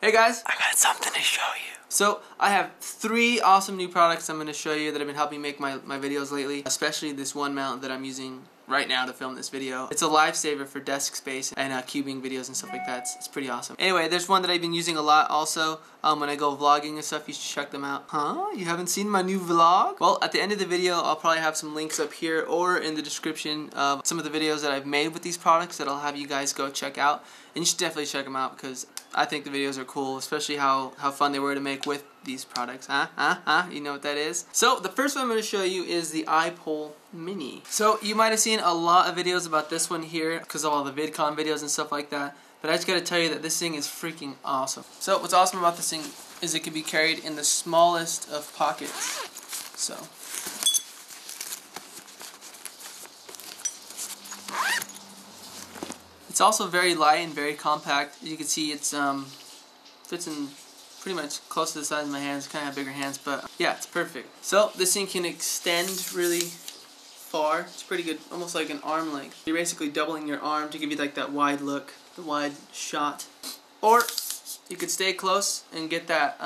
Hey guys, I got something to show you. So I have 3 awesome new products I'm going to show you that have been helping make my videos lately, especially this one mount that I'm using right now to film this video. It's a lifesaver for desk space and cubing videos and stuff like that. It's pretty awesome. Anyway, there's one that I've been using a lot also when I go vlogging and stuff. You should check them out. Huh? You haven't seen my new vlog? Well, at the end of the video, I'll probably have some links up here or in the description of some of the videos that I've made with these products that I'll have you guys go check out. And you should definitely check them out because I think the videos are cool, especially how fun they were to make with these products. You know what that is? So the first one I'm going to show you is the Ipole Mini. So you might have seen a lot of videos about this one here because of all the VidCon videos and stuff like that. But I just got to tell you that this thing is freaking awesome. So what's awesome about this thing is it can be carried in the smallest of pockets. So it's also very light and very compact. As you can see, it's fits in pretty much close to the size of my hands. Kind of have bigger hands, but yeah, it's perfect. So this thing can extend really far. It's pretty good, almost like an arm length. You're basically doubling your arm to give you like that wide look, the wide shot. Or you could stay close and get that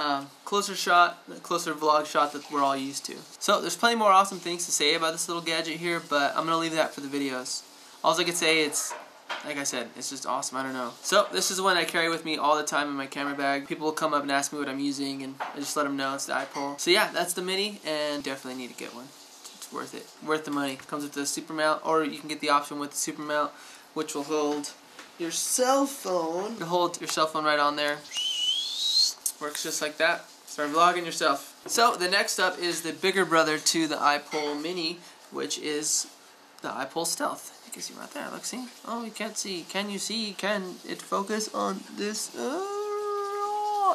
closer shot, the closer vlog shot that we're all used to. So there's plenty more awesome things to say about this little gadget here, but I'm gonna leave that for the videos. All I could say, it's like I said, it's just awesome. I don't know. So this is the one I carry with me all the time in my camera bag. People will come up and ask me what I'm using, and I just let them know it's the Ipole. So yeah, that's the Mini, and definitely need to get one. It's worth it. Worth the money. Comes with the super mount, or you can get the option with the super mount, which will hold your cell phone. You hold your cell phone right on there. Works just like that. Start vlogging yourself. So the next up is the bigger brother to the Ipole Mini, which is the Ipole Stealth. You can see right there. Look, see? Oh, you can't see. Can you see? Can it focus on this?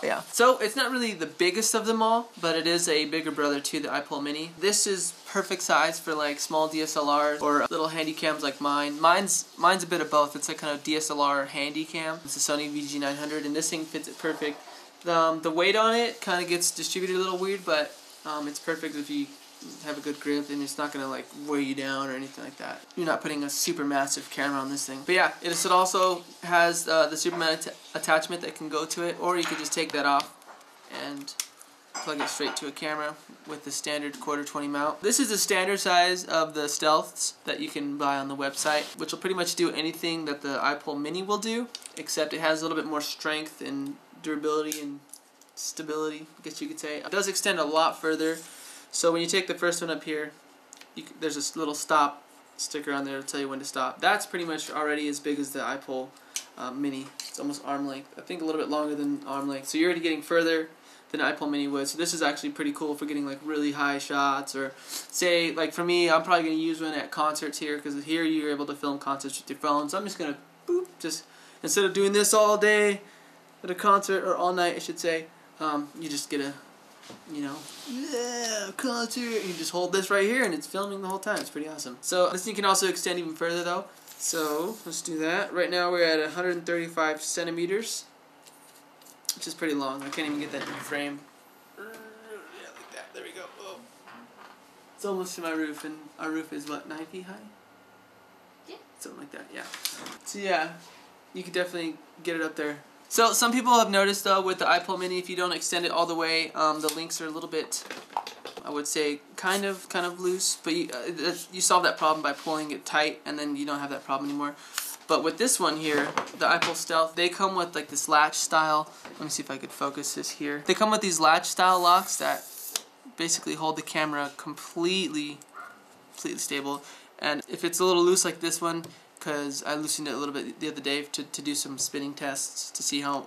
Yeah. So it's not really the biggest of them all, but it is a bigger brother to the Ipole Mini. This is perfect size for like small DSLRs or little handy cams like mine. Mine's a bit of both. It's like kind of DSLR handy cam. It's a Sony VG900, and this thing fits it perfect. The weight on it kind of gets distributed a little weird, but it's perfect if you have a good grip, and it's not going to like weigh you down or anything like that. You're not putting a super massive camera on this thing. But yeah, it also has the super mount attachment that can go to it, or you could just take that off and plug it straight to a camera with the standard 1/4-20 mount. This is the standard size of the Stealths that you can buy on the website, which will pretty much do anything that the Ipole Mini will do, except it has a little bit more strength and durability and stability, I guess you could say. It does extend a lot further. So when you take the first one up here, there's this little stop sticker on there to tell you when to stop. That's pretty much already as big as the Ipole Mini. It's almost arm length. I think a little bit longer than arm length. So you're already getting further than the Ipole Mini would. So this is actually pretty cool for getting like really high shots, or say like for me, I'm probably going to use one at concerts here, because here you're able to film concerts with your phone. So I'm just going to boop, just instead of doing this all day at a concert, or all night I should say, you just get a concert. You just hold this right here and it's filming the whole time. It's pretty awesome. So this thing can also extend even further though. So let's do that. Right now we're at 135 centimeters, which is pretty long. I can't even get that in frame. Yeah, like that. There we go. Oh. It's almost to my roof, and our roof is what, 9 feet high? Yeah. Something like that, yeah. So yeah, you could definitely get it up there. So some people have noticed though with the Ipole Mini, if you don't extend it all the way, the links are a little bit, I would say, kind of loose. But you solve that problem by pulling it tight, and then you don't have that problem anymore. But with this one here, the Ipole Stealth, they come with like this latch style. Let me see if I could focus this here. They come with these latch style locks that basically hold the camera completely stable. And if it's a little loose like this one, because I loosened it a little bit the other day to do some spinning tests to see how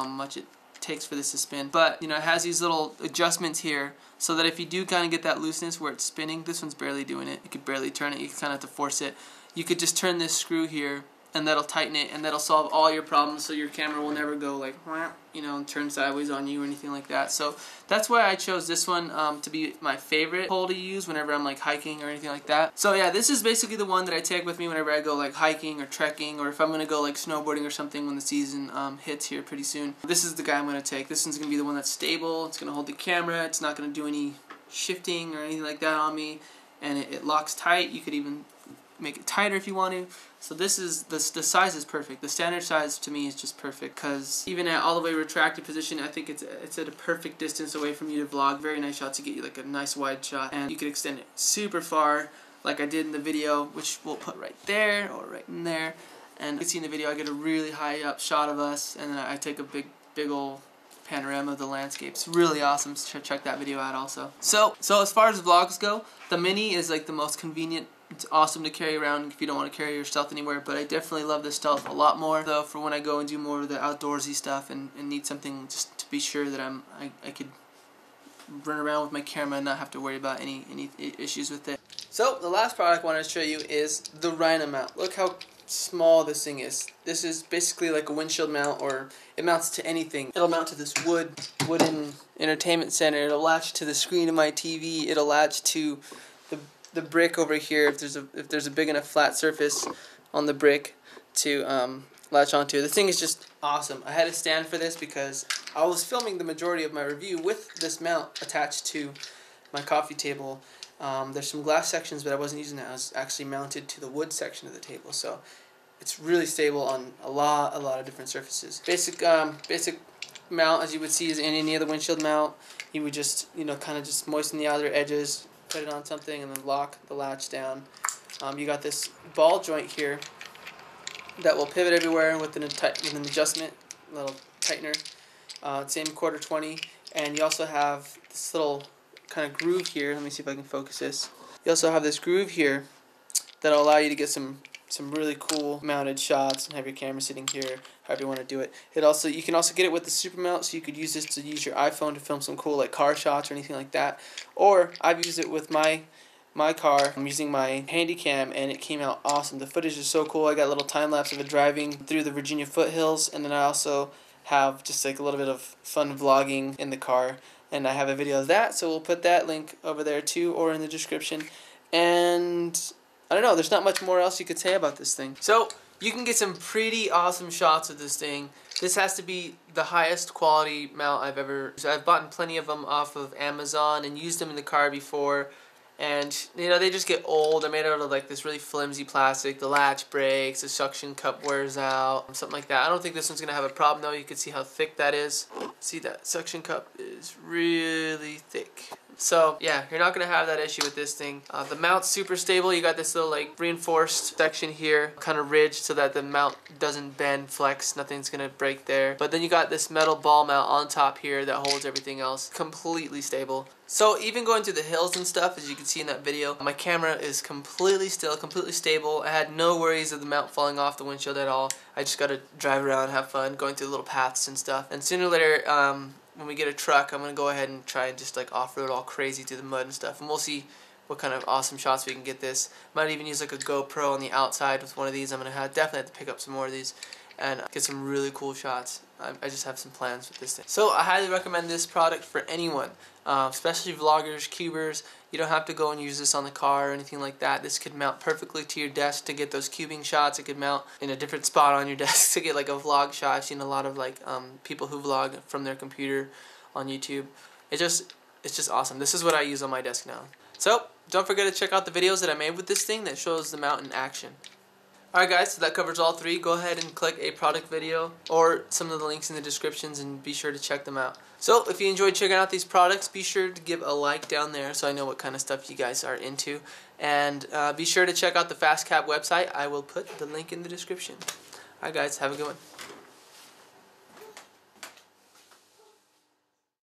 much it takes for this to spin. But it has these little adjustments here, so that if you do kind of get that looseness where it's spinning, this one's barely doing it. You could barely turn it. You kind of have to force it. You could just turn this screw here, and that'll tighten it, and that'll solve all your problems. So your camera will never go like, and turn sideways on you or anything like that. So that's why I chose this one to be my favorite pole to use whenever I'm like hiking or anything like that. So yeah, this is basically the one that I take with me whenever I go like hiking or trekking, or if I'm gonna go like snowboarding or something when the season hits here pretty soon. This is the guy I'm gonna take. This one's gonna be the one that's stable. It's gonna hold the camera. It's not gonna do any shifting or anything like that on me, and it locks tight. You could even make it tighter if you want to. So this is the size is perfect. The standard size to me is just perfect, because even at all the way retracted position, I think it's at a perfect distance away from you to vlog. Very nice shot to get you like a nice wide shot, and you can extend it super far like I did in the video, which we'll put right there or right in there. And you can see in the video I get a really high up shot of us, and then I take a big old panorama of the landscape. It's really awesome. Check that video out also. So as far as vlogs go, the Mini is like the most convenient. It's awesome to carry around if you don't want to carry your Stealth anywhere, but I definitely love the Stealth a lot more though for when I go and do more of the outdoorsy stuff and need something just to be sure that I could run around with my camera and not have to worry about any issues with it. So the last product I want to show you is the Rhino Mount. Look how small this thing is. This is basically like a windshield mount, or it mounts to anything. It'll mount to this wooden entertainment center. It'll latch to the screen of my TV. It'll latch to the brick over here if there's a big enough flat surface on the brick to latch onto. The thing is just awesome. I had a stand for this because I was filming the majority of my review with this mount attached to my coffee table. There's some glass sections, but I wasn't using that. I was actually mounted to the wood section of the table, so it's really stable on a lot of different surfaces. Basic mount, as you would see, is in any other windshield mount. You would just, kind of just moisten the outer edges, put it on something, and then lock the latch down. You got this ball joint here that will pivot everywhere with an adjustment, a little tightener. Same 1/4-20, and you also have this little kind of groove here. Let me see if I can focus this. You also have this groove here that'll allow you to get some really cool mounted shots and have your camera sitting here, however you want to do it. You can also get it with the super mount, so you could use this to use your iPhone to film some cool like car shots or anything like that. Or I've used it with my car. I'm using my handy cam, and it came out awesome. The footage is so cool. I got a little time lapse of it driving through the Virginia foothills, and then I also have just like a little bit of fun vlogging in the car. And I have a video of that, so we'll put that link over there too, or in the description. And I don't know, there's not much more else you could say about this thing. So you can get some pretty awesome shots of this thing. This has to be the highest quality mount I've ever. I've bought plenty of them off of Amazon and used them in the car before. And they just get old. They're made out of like this really flimsy plastic. The latch breaks, the suction cup wears out, something like that. I don't think this one's gonna have a problem though. You can see how thick that is. See, that suction cup is really thick. So yeah, you're not gonna have that issue with this thing. The mount's super stable. You got this little like reinforced section here, kind of ridged so that the mount doesn't bend, flex. Nothing's gonna break there. But then you got this metal ball mount on top here that holds everything else. Completely stable. So even going through the hills and stuff, as you can see in that video, my camera is completely still, completely stable. I had no worries of the mount falling off the windshield at all. I just got to drive around, have fun, going through little paths and stuff. And sooner or later, when we get a truck, I'm going to go ahead and try and just like off-road all crazy through the mud and stuff. And we'll see what kind of awesome shots we can get this. Might even use like a GoPro on the outside with one of these. I'm going to definitely have to pick up some more of these and get some really cool shots. I just have some plans with this thing. So I highly recommend this product for anyone, especially vloggers, cubers. You don't have to go and use this on the car or anything like that. This could mount perfectly to your desk to get those cubing shots. It could mount in a different spot on your desk to get like a vlog shot. I've seen a lot of like people who vlog from their computer on YouTube. It's just awesome. This is what I use on my desk now. So don't forget to check out the videos that I made with this thing that shows the mount in action. Alright guys, so that covers all three. Go ahead and click a product video or some of the links in the descriptions and be sure to check them out. So if you enjoyed checking out these products, be sure to give a like down there so I know what kind of stuff you guys are into. And be sure to check out the FastCap website. I will put the link in the description. Alright guys, have a good one.